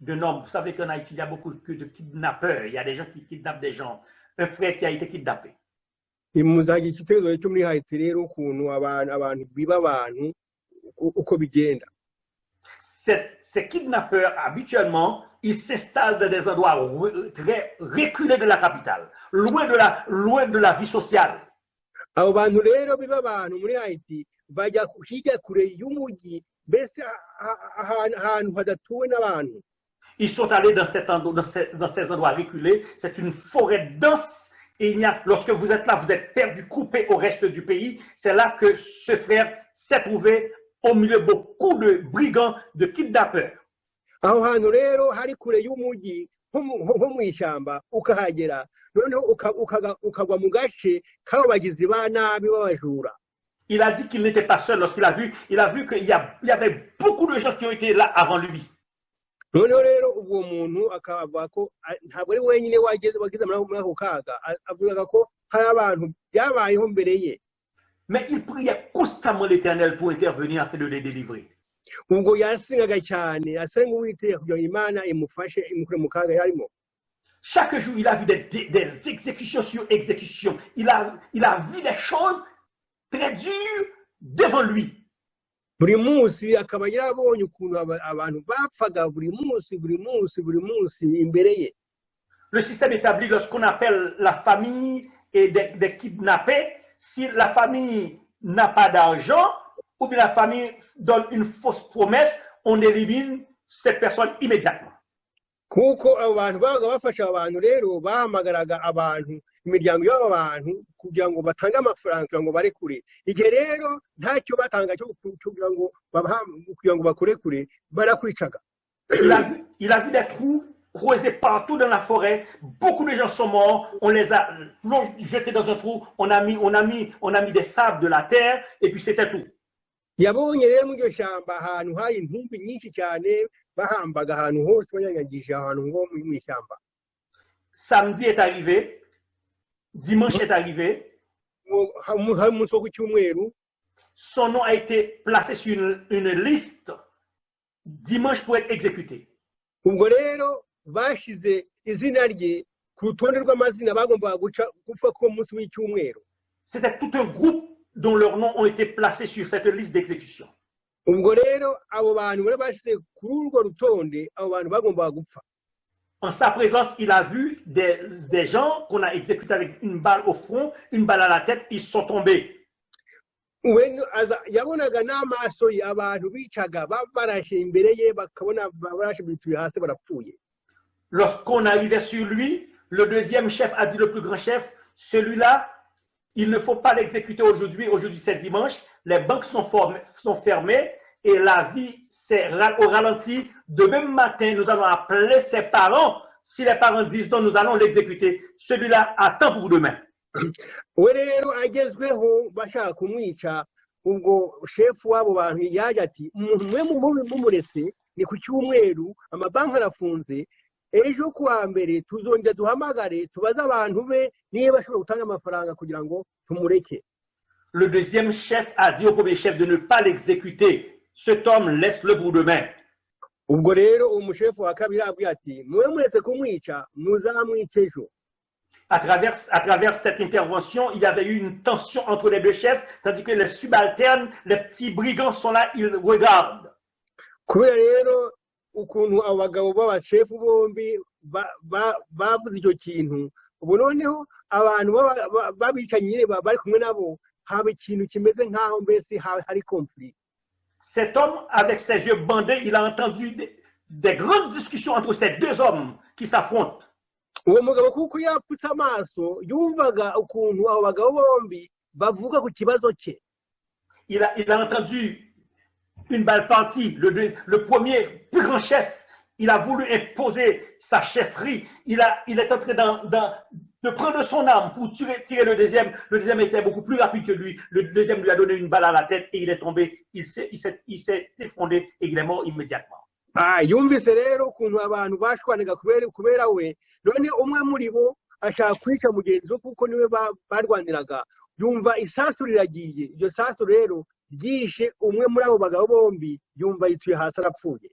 d'un homme. Vous savez qu'en Haïti, il y a beaucoup de kidnappeurs. Il y a des gens qui kidnappent des gens. Un frère qui a été kidnappé. Muzagira igitekerezo cyo muri Haiti rero ukuntu abantu biba abantu uko bigenda. Ces kidnappeurs, habituellement, ils s'installent dans des endroits très reculés de la capitale, loin de la vie sociale. Abo bantu rero biba abantu muri Haiti bajya hirya kure y'umujyi, mbese ahantu hadatuwe n'abantu. Ils sont allés dans ces endroits reculés. C'est une forêt dense. Et lorsque vous êtes là, vous êtes perdu, coupé au reste du pays. C'est là que ce frère s'est trouvé au milieu de beaucoup de brigands, de kidnappeurs. Aho hantu rero hari kure y'umujyi nko mu ishyamba ukahagera noneho ukagwa mu gace k'abo bagizi ba nabi b'abajura. Il a dit qu'il n'était pas seul lorsqu'il a vu qu'il y avait beaucoup de gens qui ont été là avant lui. noneho rero ubwo muntu akavuga ko ntabwo ari wenyine wagize muri ako kaga, avuga ko hari abantu byabayeho mbere ye. Mais il priait constamment l'Éternel pour intervenir afin de les délivrer. ubwo yasengaga cyane, asenga Uwiteka kugira ngo Imana imufashe imukure mu kaga yarimo. Chaque jour, il a vu des exécutions sur exécutions. Il a vu des choses très dures devant lui. buri munsi akaba yarabonye ukuntu abantu bapfaga buri munsi imbere ye. Le système établi lorsqu'on appelle la famille et des kidnappés, si la famille n'a pas d'argent ou bien la famille donne une fausse promesse, on élimine cette personne immédiatement. kuko abantu babaga bafasha abantu rero bahamagaraga abantu imiryango y'abo bantu kugira ngo batange amafaranga kugira ngo barekure. igihe rero ntacyo batanga cyo kugira ngo bakurekure barakwicaga. Il a vu des trous creusés partout dans la forêt. Beaucoup de gens sont morts. On les a jetés dans un trou. On a mis des sables de la terre et puis c'était tout. yabonye rero mu iryo shyamba ahantu hari intumbi nyinshi cyane bahambaga ahantu hose banyanyagije ahantu ngo mu ishyamba. Samedi est arrivé, dimanche est arrivé. hari umunsi wo ku cyumweru. Son nom a été placé sur une liste dimanche pour être exécuté. ubwo rero bashize izina rye ku rutonde rw'amazina bagombaga gupfa ku munsi w'icyumweru. C'était tout un groupe dont leurs noms ont été placés sur cette liste d'exécution. ubwo rero abo bantu bari bashize kuri urwo rutonde, abo bantu bagombaga gupfa. En sa présence, il a vu des gens qu'on a exécutés avec une balle au front, une balle à la tête, ils sont tombés. yabonaga n'amaso ye abantu bicaga barashe imbere ye, bakabona barashe bituye hasi barapfuye. Lorsqu'on arrivait sur lui, le deuxième chef a dit, le plus grand chef, celui-là, il ne faut pas l'exécuter aujourd'hui. Aujourd'hui, c'est dimanche. Les banques sont fermées et la vie, c'est au ralenti. Demain matin, nous allons appeler ses parents. Si les parents disent non, nous allons l'exécuter. Celui-là attend pour demain. we rero agezweho bashaka kumwica, ubwo shefu w'abo bantu yaje ati umuntu mwe mumuretse ni ku cyumweru, amabanki arafunze, ejo kuwa mbere tuzongera duhamagare tubaze abantu be niba bashobora gutanga amafaranga kugira ngo tumureke. Le deuxième chef a dit au premier chef de ne pas l'exécuter. Cet homme, laisse-le pour demain. ubwo rero umushefu wa kabiri abwiye ati mwe muretse kumwica muzamwica ejo. À travers cette intervention, il y avait eu une tension entre les deux chefs, tandis que les subalternes, les petits brigands sont là, ils regardent. kubera rero ukuntu abo bagabo b'abashefu bombi bavuze icyo kintu, ubu noneho abantu babicanye bari kumwe nabo, haba ikintu kimeze nk'aho mbese hari conflit. Cet homme, avec ses yeux bandés, il a entendu des grandes discussions entre ces deux hommes qui s'affrontent. uwo mugabo kuko yapfutse amaso yumvaga ukuntu abo bagabo bombi bavuga ku kibazo cye. Il a entendu une balle partie. Le premier plus grand chef, il a voulu imposer sa chefferie. Il est entré de prendre son arme pour tirer le deuxième. Le deuxième était beaucoup plus rapide que lui. Le deuxième lui a donné une balle à la tête et il est tombé. Il s'est effondré et il est mort immédiatement. yumvise rero ukuntu abantu bashwanaga kubera we, none umwe muri bo ashaka kwica mugenzi we kuko niwe barwaniraga. yumva isasu riragiye, iryo sasu rero ryishe umwe muri abo bagabo bombi, yumva yituye hasi arapfuye.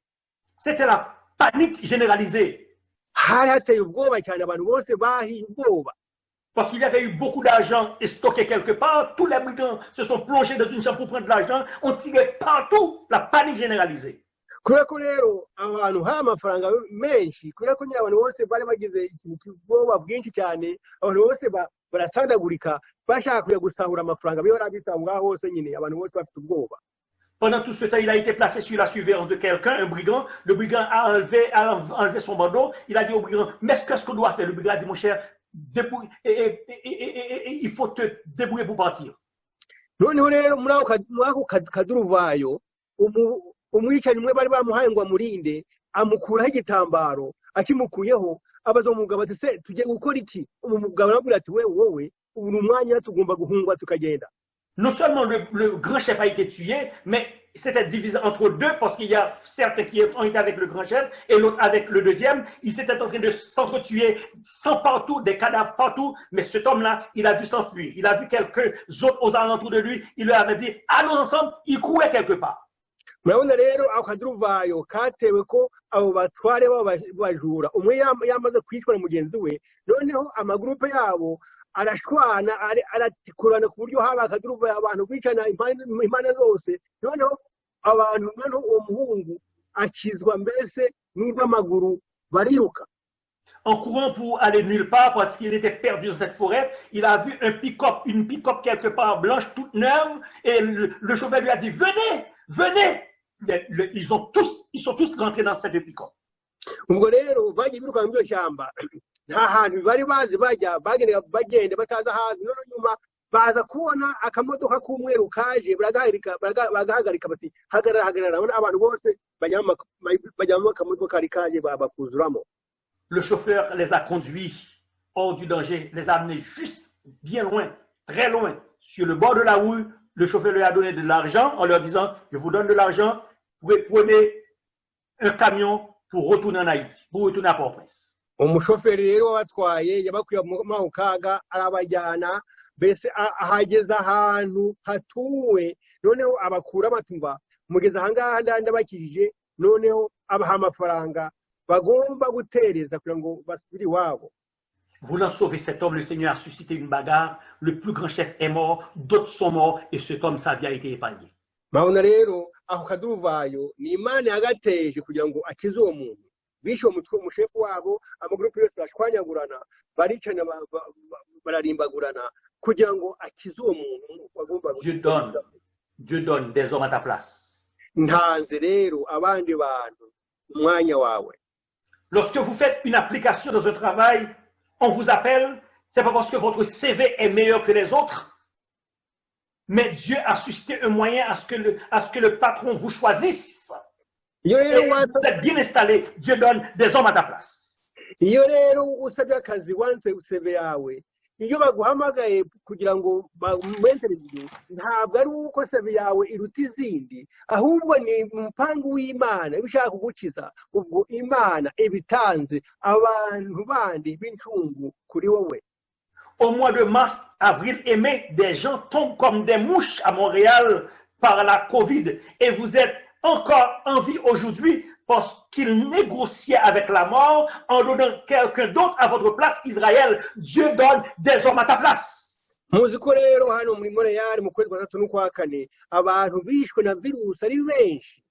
C'était la panique généralisée. hari hateye ubwoba cyane, abantu bose bahiye ubwoba. Parce qu'il y avait eu beaucoup d'argent stocké quelque part. Tous les brigands se sont plongés dans une chambre pour prendre de l'argent. On tirait partout. La panique généralisée. kubera ko rero abantu hari amafaranga menshi, kubera ko nyine abantu bose bari bagize ubwoba bwinshi cyane, abantu bose barasandagurika bashaka kujya gusahura amafaranga biba barabisanga ngaho hose, nyine abantu bose bafite ubwoba. Pendant tout ce temps, il a été placé sur la surveillance de quelqu'un, un brigand. Le brigand a enlevé son bandeau. Il a dit au brigand, mais qu'est-ce qu'on doit faire? Le brigand a dit, mon cher, il faut te débrouiller pour partir. noneho rero muri ako kaduruvayo umwicanyi umwe bari bamuhaye ngo amurinde, amukuraho igitambaro akimukuyeho abaza umugabo ati se tugiye gukora iki umugabo arabwira ati wowe ubu ni umwanya tugomba guhungwa tukagenda. Non seulement le grand chef a été tué, mais c'était divisé entre deux parce qu'il y a certains qui ont été avec le grand chef et l'autre avec le deuxième. Ils étaient en train de s'entretuer, sans partout, des cadavres partout. Mais cet homme-là, il a vu s'enfuir. Il a vu quelques autres aux alentours de lui. Il leur avait dit, allons ensemble. Il courait quelque part. Murabona rero ako kaduruvayo katewe ko abo batware b'abajura umwe yamaze kwicwa na mugenzi we noneho amagurupe yabo arashwana aratikurana ku buryo haba akaduruvayo abantu bicana impande zose noneho abantu noneho uwo muhungu akizwa mbese n'urw'amaguru bariruka. En courant pour aller nulle part parce qu'il était perdu dans cette forêt, il a vu une pick-up quelque part blanche toute neuve et le chauffeur lui a dit venez. Ils sont tous rentrés dans cette pick-up. Ubwo rero bagiye biruka mu shyamba nta hantu bari bazi bagenda bataza hazi none nyuma baza kubona akamodoka k'umweru kaje bagahagarika bati hagarara abantu bose bajya mu kamodoka kari kaje bakuzuramo. Le chauffeur les a conduits hors du danger, les a amenés juste bien loin, très loin, sur le bord de la rue. Le chauffeur leur a donné de l'argent en leur disant, je vous donne de l'argent, prenez un camion pour retourner en Haïti, pour retourner à Port-au-Prince. Umushoferi rero watwaye yabakuye mu kaga arabajyana mbese ahageze ahantu hatuwe noneho abakura batumva mugeze ahangaha ndabakijije noneho abaha amafaranga bagomba gutereza kugira ngo basubire iwabo. Voulant sauver cet homme, le Seigneur a suscité une bagarre. Le plus grand chef est mort, d'autres sont morts, et cet homme, sa vie a été épargnée. Mabona rero ako kaduruvayo ni Imana yagateje kugira ngo akize uwo muntu. Bishe umushefu wabo, amagurupe yose bashwanyagurana, baricana bararimbagurana kugira ngo akize uwo muntu wagomba. Dieu donne des hommes à ta place. Ntanze rero abandi bantu umwanya wawe. Lorsque vous faites une application dans un travail, on vous appelle, c'est pas parce que votre CV est meilleur que les autres, mais Dieu a suscité un moyen à ce que le patron vous choisisse. Et vous êtes bien installé, Dieu donne des hommes à ta place. Iyo rero usabye akazi wanse CV yawe iyo baguhamagaye kugira ngo bamumentereze ntabwo ari uko CV yawe iruta izindi ahubwo ni umupangu w'Imana bishaka kugukiza ubwo Imana ibitanze abantu bandi b'incungu kuri wowe. Au mois de mars, avril et mai, des gens tombent comme des mouches à Montréal par la COVID et vous êtes encore en vie aujourd'hui parce qu'il négociait avec la mort en donnant quelqu'un d'autre à votre place, Israël. Dieu donne des hommes à ta place. Muzi ko rero hano muri Montreal mu kwezi kwa 3 n'ukwa 4 abantu bishwe na virusi ari benshi.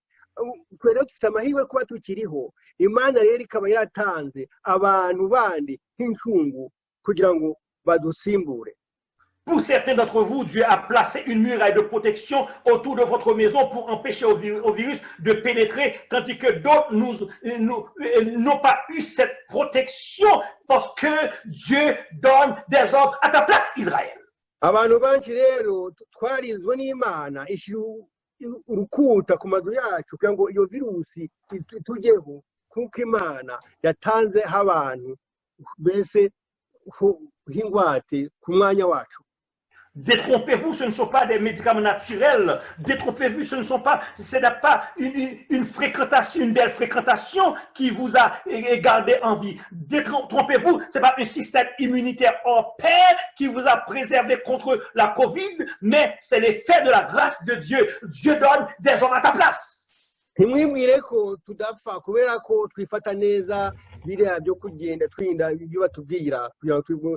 Kwero dufite amahirwe kuba tukiriho. Imana rero ikaba yaratanze abantu bandi nk'incungu kugira ngo badusimbure. Pour certains d'entre vous, Dieu a placé une muraille de protection autour de votre maison pour empêcher au virus de pénétrer, tandis que d'autres n'ont pas eu cette protection parce que Dieu donne des ordres à ta place, Israël. Abantu banchi rero twarizwe n'Imana ishiru urukuta ku mazu yacu kugira ngo iyo virusi tujeho kuko Imana yatanze abantu bese hingwate ku mwanya wacu. Détrompez-vous, ce ne sont pas des médicaments naturels. Détrompez-vous, ce n'est pas une fréquentation, une belle fréquentation qui vous a gardé en vie. Détrompez-vous, ce n'est pas un système immunitaire hors pair qui vous a préservé contre la COVID, mais c'est l'effet de la grâce de Dieu. Dieu donne des hommes à ta place. Ntimwibwire ko tudapfa kubera ko twifata neza biriya byo kugenda twinda ibyo batubwira kugira ngo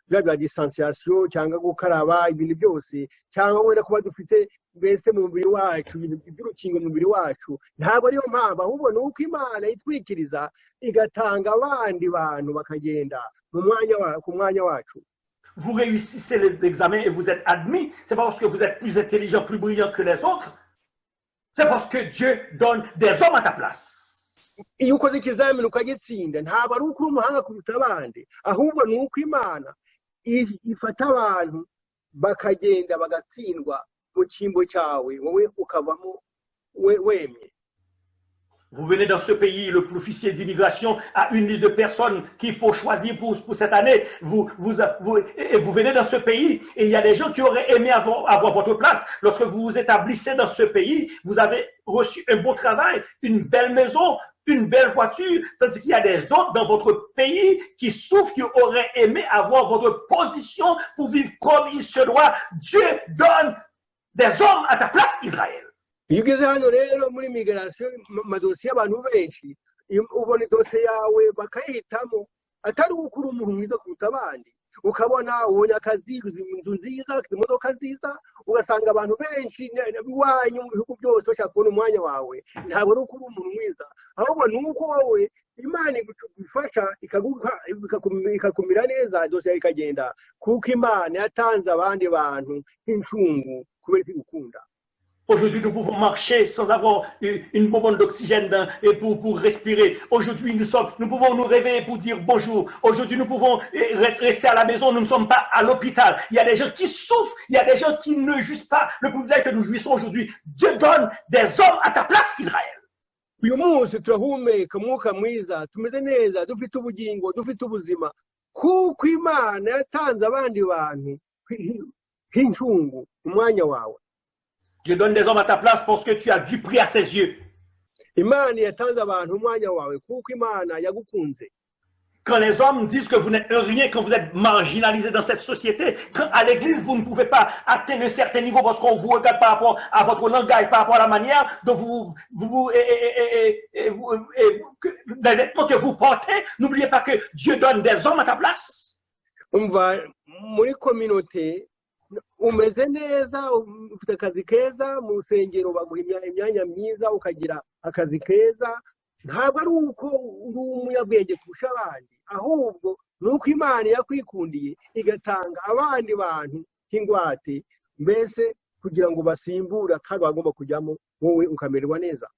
bya distanciation cyangwa gukaraba ibintu byose cyangwa wenda kuba dufite mbese mu mubiri wacu iby'urukingo mu mubiri wacu ntabwo ariyo mpamvu ahubwo ni uko Imana itwikiriza igatanga abandi bantu bakagenda ku mwanya wacu. Vous réussissez l'examen et vous êtes admis, c'est pas parce que vous êtes plus intelligent, plus brillant que les autres. C'est parce que Dieu donne des hommes à ta place. Iyo ukoze ikizamini ukagitsinda ntabwo ari uko umuhanga kuruta abandi ahubwo ni uko Imana ifata abantu bakagenda bagatsindwa mu cyimbo cyawe wowe ukavamo wemye. Vous venez dans ce pays, l'officier d'immigration a une liste de personnes qu'il faut choisir pour cette année. Vous venez dans ce pays et il y a des gens qui auraient aimé avoir votre place. Lorsque vous vous établissez dans ce pays, vous avez reçu un bon travail, une belle maison, une belle voiture, tandis qu'il y a des autres dans votre pays qui souffrent, qui auraient aimé avoir votre position pour vivre comme il se doit. Dieu donne des hommes à ta place, Israël. iyo ugeze hano rero muri migirasiyo amadosiye y'abantu benshi ubona idosiye yawe bakayihitamo atari uko uri umuntu mwiza kuruta abandi ukabona ubonye akazi inzu nziza imodoka nziza ugasanga abantu benshi iwanyu mu bihugu byose bashaka kubona umwanya wawe ntabwo ari uko uri umuntu mwiza ahubwo ni uko wowe imana igufasha ikakumira neza dosiye ikagenda kuko imana yatanze abandi bantu nk'incungu kubera ko igukunda. Aujourd'hui, nous pouvons marcher sans avoir une bombe d'oxygène pour respirer. Aujourd'hui, nous pouvons nous réveiller pour dire bonjour. Aujourd'hui, nous pouvons rester à la maison. Nous ne sommes pas à l'hôpital. Il y a des gens qui souffrent. Il y a des gens qui ne jouissent pas le privilège que nous jouissons aujourd'hui. Dieu donne des hommes à ta place, Israël. Uyu munsi turahumeka umwuka mwiza tumeze neza dufite ubugingo dufite ubuzima kuko imana yatanze abandi bantu nk'incungu umwanya wawe. Dieu donne des hommes à ta place parce que tu as du prix à ses yeux. Imana yatanze abantu umwanya wawe kuko imana yagukunze. Quand les hommes disent que vous n'êtes rien, quand vous êtes marginalisé dans cette société, quand à l'église vous ne pouvez pas atteindre un certain niveau parce qu'on vous regarde par rapport à votre langage, par rapport à la manière dont les vêtements que vous portez, n'oubliez pas que Dieu donne des hommes à ta place. Umva muri communauté umeze neza ufite akazi keza mu rusengero baguha imyanya myiza ukagira akazi keza ntabwo ari uko uri umunyabwenge kurusha abandi ahubwo ni uko imana yakwikundiye igatanga abandi bantu nk'ingwate mbese kugira ngo basimbura kandi bagomba kujyamo wowe ukamererwa neza.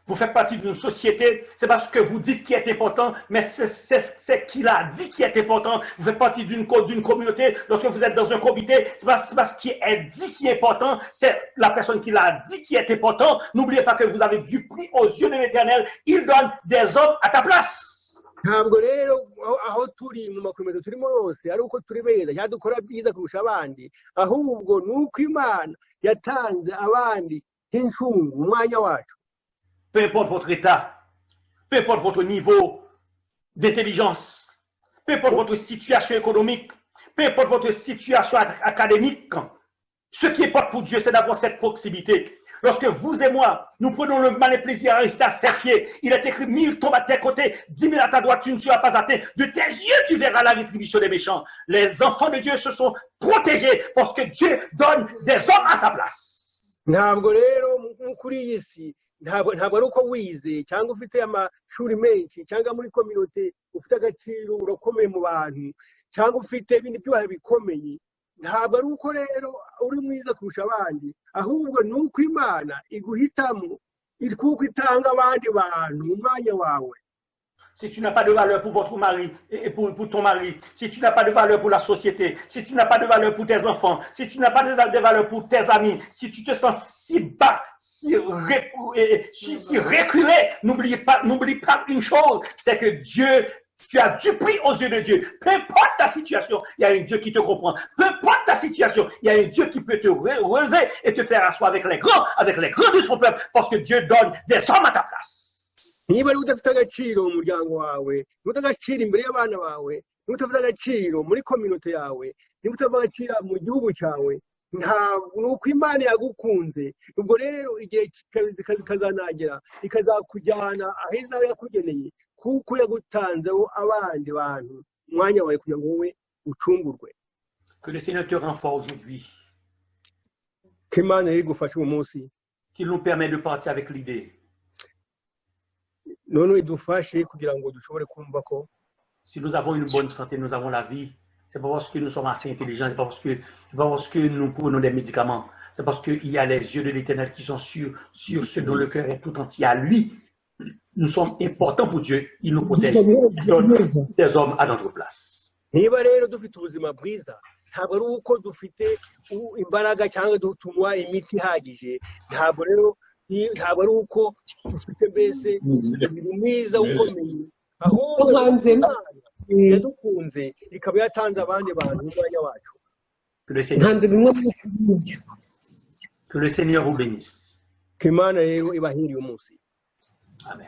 Vous faites partie d'une société, c'est parce que vous dites qui est important, mais c'est qu'il a dit qui est important. Vous faites partie d'une communauté, lorsque vous êtes dans un comité, c'est parce qu'il est dit qui est important, c'est la personne qui l'a dit qui est important. N'oubliez pas que vous avez du prix aux yeux de l'Éternel. Il donne des hommes à ta place. Ntabwo rero aho turi mu makomeza turimo yose ari uko turi beza cyangwa dukora byiza kurusha abandi ahubwo ni uko imana yatanze abandi nk'incungu umwanya wacu. Peu importe votre état, peu importe votre niveau d'intelligence, peu importe votre situation économique, peu importe votre situation académique, ce qui importe pour Dieu, c'est d'avoir cette proximité. Lorsque vous et moi, nous prenons le mal et plaisir à rester à ses pieds, il est écrit 1000 tombent à tes côtés, 10 000 à ta droite, tu ne seras pas atteint. De tes yeux, tu verras la rétribution des méchants. Les enfants de Dieu se sont protégés parce que Dieu donne des hommes à sa place. Ntabwo rero kuri iyi si ntabwo ari uko wize cyangwa ufite amashuri menshi cyangwa muri communauté ufite agaciro urakomeye mu bantu cyangwa ufite ibindi byubahe bikomeye ntabwo ari uko rero uri mwiza kurusha abandi ahubwo ni uko imana iguhitamo iri kuko itanga abandi bantu umwanya wawe. Si tu n'as pas de valeur pour votre mari et pour ton mari, si tu n'as pas de valeur pour la société, si tu n'as pas de valeur pour tes enfants, si tu n'as pas de valeur pour tes amis, si tu te sens si bas, si reculé, n'oublie pas une chose, c'est que Dieu, tu as du prix aux yeux de Dieu. Peu importe ta situation, il y a un Dieu qui te comprend. Peu importe ta situation, il y a un Dieu qui peut te relever et te faire asseoir avec les grands de son peuple, parce que Dieu donne des hommes à ta place. Niba ari udafite agaciro mu muryango wawe ntufite agaciro imbere y'abana bawe ntufite agaciro muri communauté yawe ntufite agaciro mu gihugu cyawe ntabwo ni uko imana yagukunze ubwo rero igihe kazanagera ikazakujyana aho yakugeneye kuko yagutanzeho abandi bantu umwanya wawe kugira ngo wowe ucungurwe. Que le Seigneur te renforce aujourd'hui. Ko imana igufashe uyu munsi. Qu'il nous permet de partir avec l'idée. None idufashe kugira ngo dushobore kumva ko si nous avons une bonne santé, nous avons la vie, c'est pas parce que nous sommes assez intelligents, c'est pas parce que nous prenons des médicaments, c'est parce qu'il y a les yeux de l'Éternel qui sont sur ce dont le cœur est tout entier à lui. Nous sommes importants pour Dieu, il nous protège, il donne des hommes à notre place. Niba rero dufite ubuzima bwiza ntabwo ari uko dufite imbaraga cyangwa tunywa imiti ihagije ntabwo rero ntabwo ari uko ufite mbese umubiri mwiza ukomeye ahubwo Nkanzemo. yadukunze ikaba yatanze abandi bantu umwanya wacu Que le Seigneur, nkanze bimwe mu byo. que le Seigneur vous bénisse. ko imana rero ibahiriye umunsi Amen.